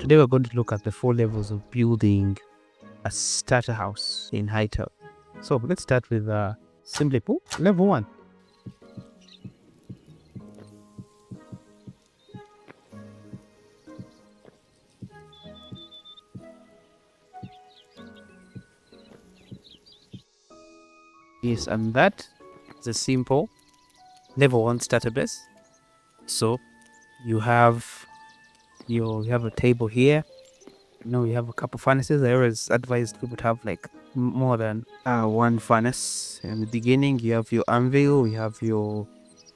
Today we're going to look at the 4 levels of building a starter house in Hytale. So let's start with simply put, level 1. Yes, and that is a simple level 1 starter base. So you have a table here. You have a couple furnaces. I always advise people to have like more than one furnace. In the beginning, you have your anvil, you have your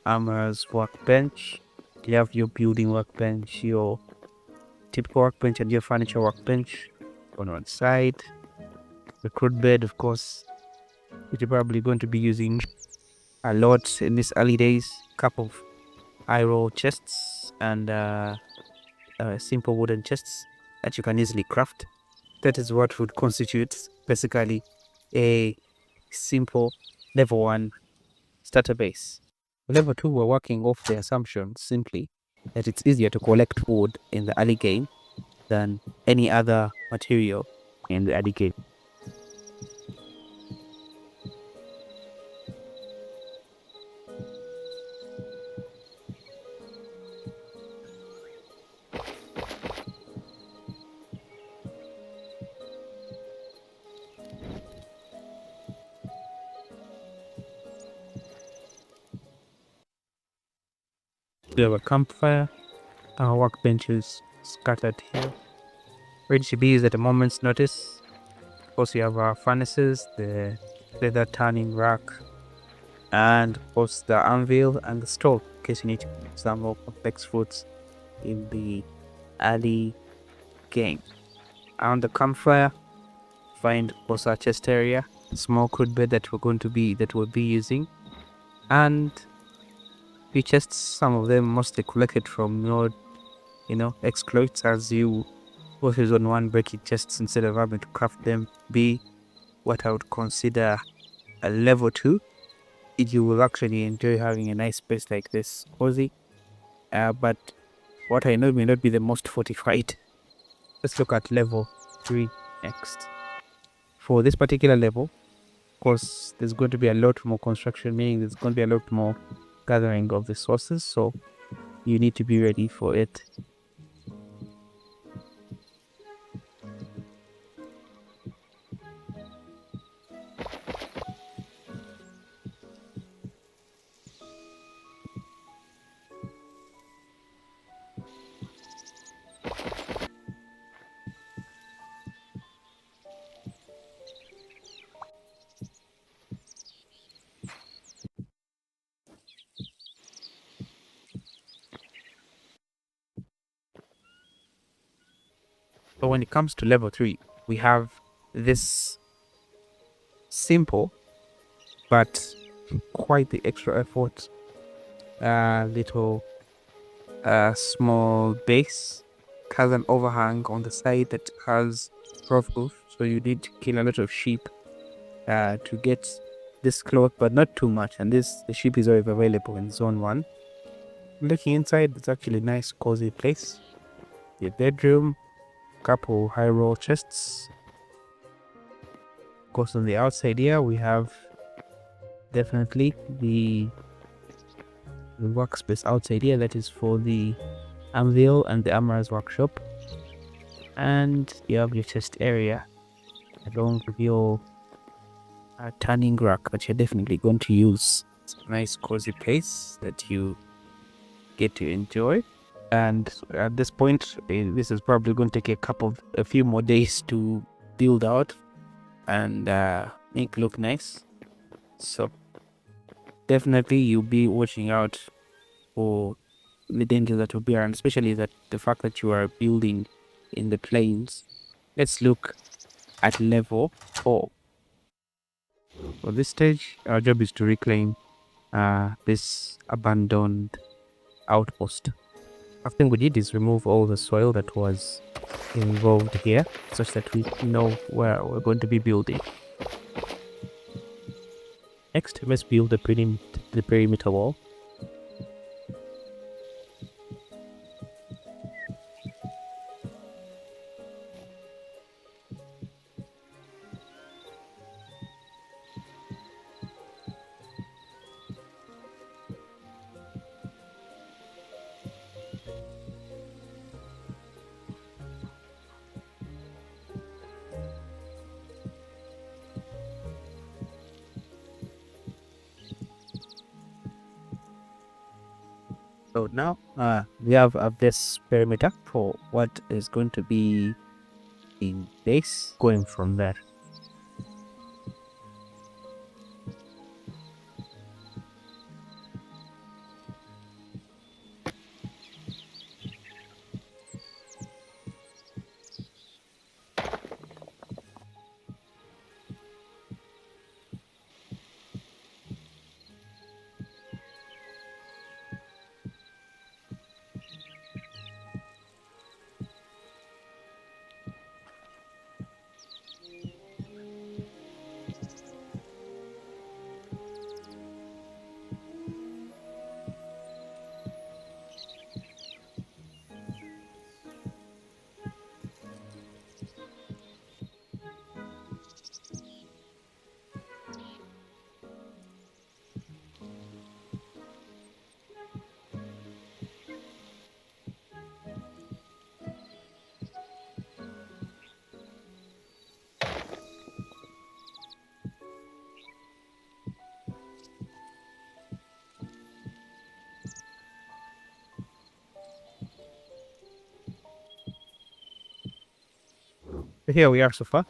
armorer's workbench, you have your building workbench, your typical workbench, and your furniture workbench on one side. The crude bed, of course, which you're probably going to be using a lot in these early days. Couple of iron chests and simple wooden chests that you can easily craft. That is what would constitute basically a simple level 1 starter base. Level 2, we're working off the assumption simply that it's easier to collect wood in the early game than any other material in the early game. We have a campfire, our workbenches scattered here, ready to be used at a moment's notice. Of course, we have our furnaces, the leather tanning rack, and of course the anvil and the stove in case you need to make some more complex foods in the early game. Around the campfire, find of course our chest area, small crude bed that we'll be using, and few chests, some of them mostly collected from your exploits as you focus on one breaking chests instead of having to craft them. Be what I would consider a level 2. You will actually enjoy having a nice space like this, cozy. But what I know may not be the most fortified. Let's look at level 3 next. For this particular level, of course, there's going to be a lot more construction, meaning there's going to be a lot more gathering of resources, so you need to be ready for it. But when it comes to level 3, we have this simple but quite the extra effort little small base. Has an overhang on the side that has rough roof, so you need to kill a lot of sheep to get this cloth, but not too much. And the sheep is always available in zone 1. Looking inside, it's actually a nice cozy place. Your bedroom, couple high roll chests. Of course, on the outside here we have definitely the workspace outside here that is for the anvil and the armorer's workshop, and you have your chest area along with your tanning rack that you're definitely going to use. It's a nice cozy place that you get to enjoy. And at this point, this is probably going to take a few more days to build out and make look nice. So definitely you'll be watching out for the dangers that will be around, especially the fact that you are building in the plains. Let's look at level 4. For this stage, our job is to reclaim this abandoned outpost. First thing we did is remove all the soil that was involved here, such that we know where we're going to be building. Next, let's build the perimeter wall. So now we have this perimeter for what is going to be in base going from there. Here we are so far.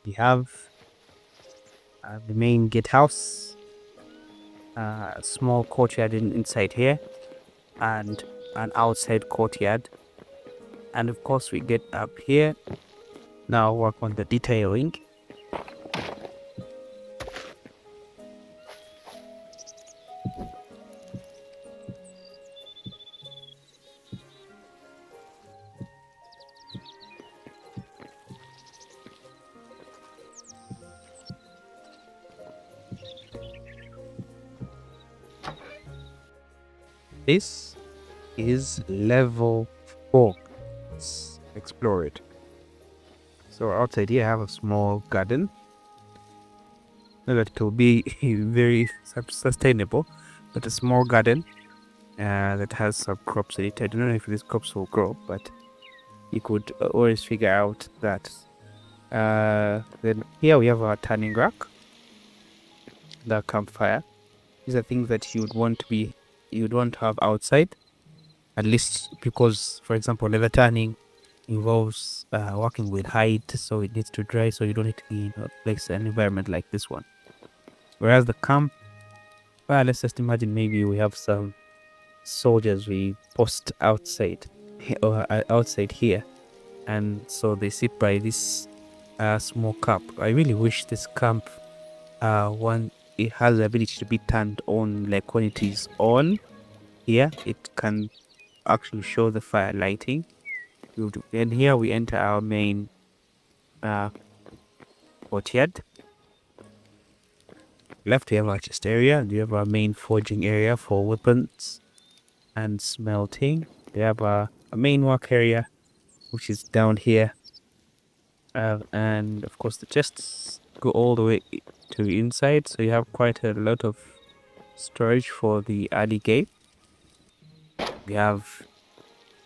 We have the main gatehouse, a small courtyard inside here, and an outside courtyard. And of course, we get up here. Now work on the detailing. This is level 4. Let's explore it. So outside here I have a small garden. Not that it will be very sustainable, but a small garden that has some crops in it. I don't know if these crops will grow, but you could always figure out that. Then here we have our tanning rack, the campfire. These are things that you'd want to have outside, at least because, for example, leather tanning involves working with height, so it needs to dry, so you don't need to be in a place, an environment like this one. Whereas the camp, well, let's just imagine maybe we have some soldiers we post outside or outside here, and so they sit by this small camp. I really wish this camp one it has the ability to be turned on, like when it is on here it can actually show the fire lighting. And here we enter our main courtyard. Left we have our chest area. We have our main forging area for weapons and smelting. We have a main work area which is down here, and of course the chests go all the way to the inside, so you have quite a lot of storage for the early game. We have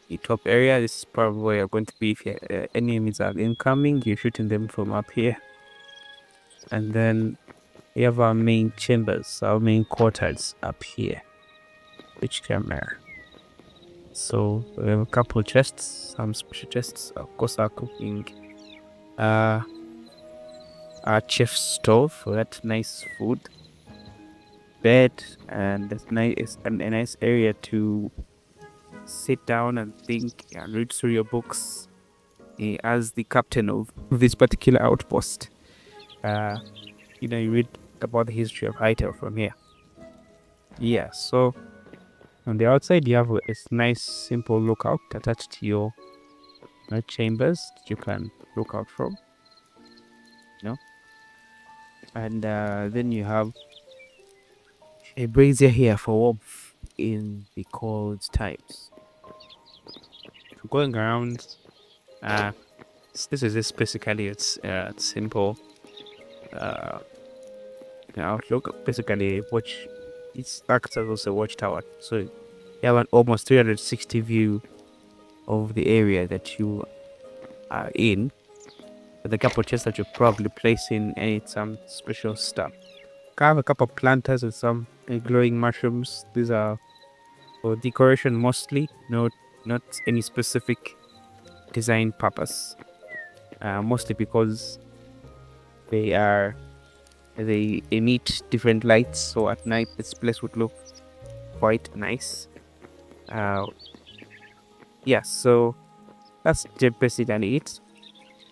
the top area. This is probably where you're going to be if enemies are incoming. You're shooting them from up here. And then we have our main chambers, our main quarters up here. Which camera? So we have a couple chests, some special chests. Of course, our cooking, our chef stove for that nice food, bed, and a nice area to sit down and think and read through your books. As the captain of this particular outpost, you read about the history of Hytale from here. Yeah, so on the outside you have a nice simple lookout attached to your chambers that you can look out from, and then you have a brazier here for warmth in the cold times. So going around, this is just basically it's simple outlook. Basically, it acts as also a watchtower, so you have an almost 360 view of the area that you are in. With a couple of chests that you probably place in some special stuff. I have a couple of planters and some glowing mushrooms. These are for decoration mostly, not any specific design purpose. Mostly because they emit different lights, so at night this place would look quite nice. Yeah, so that's basically it.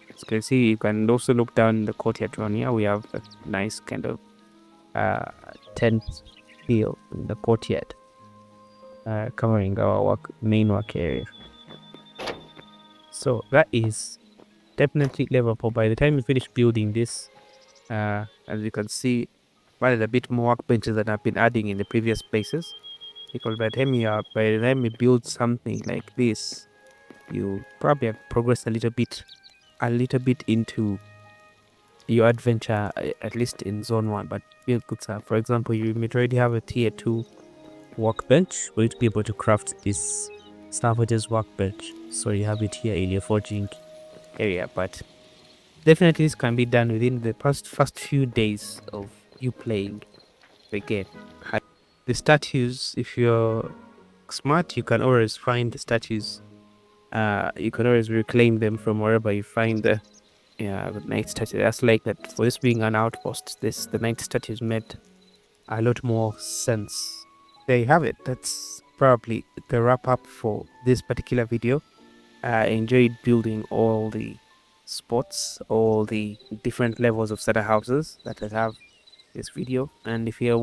As you can see, you can also look down the courtyard around here. We have a nice kind of tent feel in the courtyard, covering our main work area. So that is definitely livable. By the time you finish building this, as you can see, there's a bit more workbenches that I've been adding in the previous places. Because by the time you build something like this, you probably have progressed a little bit into your adventure, at least in zone 1. But build good stuff. For example, you may already have a tier 2 workbench for you to be able to craft this salvage's workbench. So you have it here in your forging area. But definitely this can be done within the first few days of you playing the game. The statues, if you're smart, you can always find the statues. You can always reclaim them from wherever you find the night statue. That's like that. For this being an outpost, the night statues made a lot more sense. There you have it. That's probably the wrap up for this particular video. I enjoyed building all the spots, all the different levels of starter houses that I have this video. And if you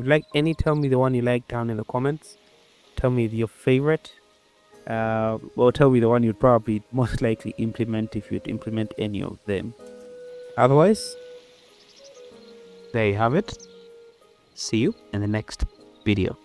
like any, tell me the one you like down in the comments. Tell me your favorite. Or tell me the one you'd probably most likely implement if you'd implement any of them. Otherwise, there you have it. See you in the next video.